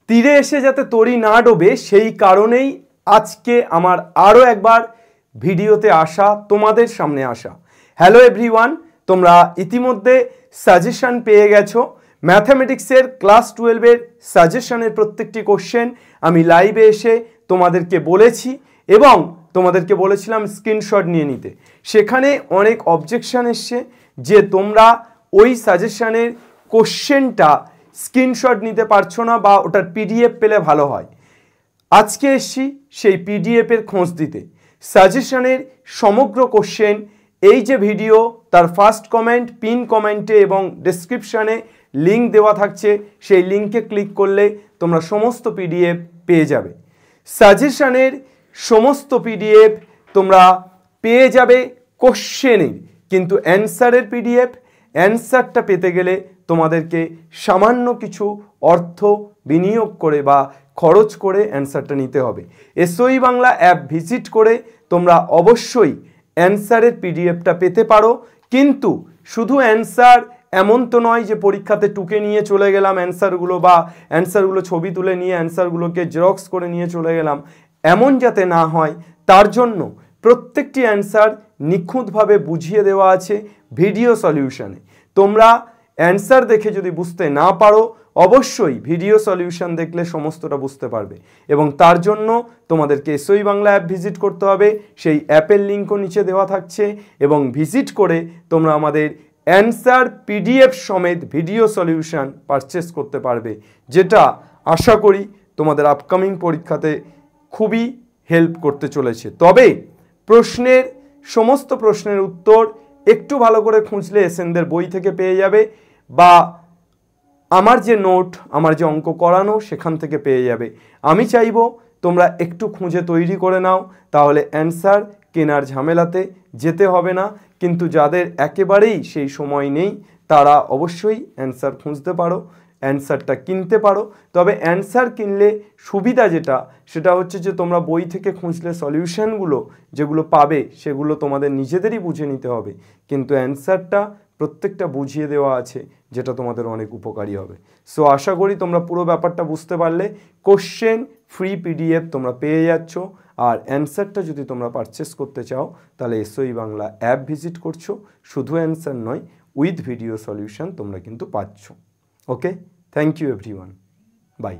তীরে এসে যাতে তরি না ডোবে সেই কারণেই আজকে আমার আরও একবার ভিডিওতে আসা, তোমাদের সামনে আসা। হ্যালো এভরিওয়ান, তোমরা ইতিমধ্যে সাজেশন পেয়ে গেছো। ম্যাথামেটিক্সের ক্লাস 12-এর সাজেশনের প্রত্যেকটি কোশ্চেন আমি লাইভে এসে তোমাদেরকে বলেছি এবং তোমাদেরকে বলেছিলাম স্ক্রিনশট নিয়ে নিতে। সেখানে অনেক অবজেকশন এসছে যে তোমরা ওই সাজেশনের কোশ্চেনটা স্ক্রিনশট নিতে পারছো না বা ওটার পিডিএফ পেলে ভালো হয়। আজকে এসছি সেই পিডিএফের খোঁজ দিতে। সাজেশনের সমগ্র কোশ্চেন এই যে ভিডিও তার ফার্স্ট কমেন্ট, পিন কমেন্টে এবং ডেসক্রিপশানে লিঙ্ক দেওয়া থাকছে, সেই লিঙ্কে ক্লিক করলে তোমরা সমস্ত পিডিএফ পেয়ে যাবে। সাজেশনের সমস্ত পিডিএফ তোমরা পেয়ে যাবে কোশ্চেনের, কিন্তু অ্যান্সারের পিডিএফ, অ্যান্সারটা পেতে গেলে তোমাদেরকে সামান্য কিছু অর্থ বিনিয়োগ করে বা খরচ করে অ্যান্সারটা নিতে হবে। এসওই বাংলা অ্যাপ ভিজিট করে তোমরা অবশ্যই অ্যান্সারের পিডিএফটা পেতে পারো। কিন্তু শুধু অ্যান্সার এমন তো নয় যে পরীক্ষাতে টুকে নিয়ে চলে গেলাম অ্যান্সারগুলো, বা অ্যান্সারগুলো ছবি তুলে নিয়ে অ্যান্সারগুলোকে জেরক্স করে নিয়ে চলে গেলাম, এমন যাতে না হয় তার জন্য প্রত্যেকটি অ্যান্সার নিখুঁতভাবে বুঝিয়ে দেওয়া আছে ভিডিও সলিউশনে। তোমরা অ্যান্সার দেখে যদি বুঝতে না পারো, অবশ্যই ভিডিও সলিউশন দেখলে সমস্তটা বুঝতে পারবে এবং তার জন্য তোমাদেরকে এসওই বাংলা অ্যাপ ভিজিট করতে হবে। সেই অ্যাপের লিঙ্কও নিচে দেওয়া থাকছে এবং ভিজিট করে তোমরা আমাদের অ্যান্সার পিডিএফ সমেত ভিডিও সলিউশন পারচেস করতে পারবে, যেটা আশা করি তোমাদের আপকামিং পরীক্ষাতে খুবই হেল্প করতে চলেছে। তবে সমস্ত প্রশ্নের উত্তর একটু ভালো করে খুঁজলে এসএনদের বই থেকে পেয়ে যাবে, বা আমার যে নোট, আমার যে অঙ্ক করানো সেখান থেকে পেয়ে যাবে। আমি চাইবো তোমরা একটু খুঁজে তৈরি করে নাও, তাহলে অ্যান্সার কেনার ঝামেলাতে যেতে হবে না। কিন্তু যাদের একেবারেই সেই সময় নেই তারা অবশ্যই অ্যান্সার খুঁজতে পারো, অ্যান্সারটা কিনতে পারো। তবে অ্যান্সার কিনলে সুবিধা সেটা হচ্ছে যে তোমরা বই থেকে খুঁজলে সলিউশনগুলো যেগুলো পাবে সেগুলো তোমাদের নিজেদেরই বুঝে নিতে হবে, কিন্তু অ্যান্সারটা প্রত্যেকটা বুঝিয়ে দেওয়া আছে, যেটা তোমাদের অনেক উপকারী হবে। সো আশা করি তোমরা পুরো ব্যাপারটা বুঝতে পারলে। কোশ্চেন ফ্রি পিডিএফ তোমরা পেয়ে যাচ্ছ, আর অ্যান্সারটা যদি তোমরা পারচেস করতে চাও তাহলে এসওই বাংলা অ্যাপ ভিজিট করছো। শুধু অ্যান্সার নয়, উইথ ভিডিও সলিউশন তোমরা কিন্তু পাচ্ছ। ওকে, থ্যাংক ইউ এভরিওয়ান, বাই।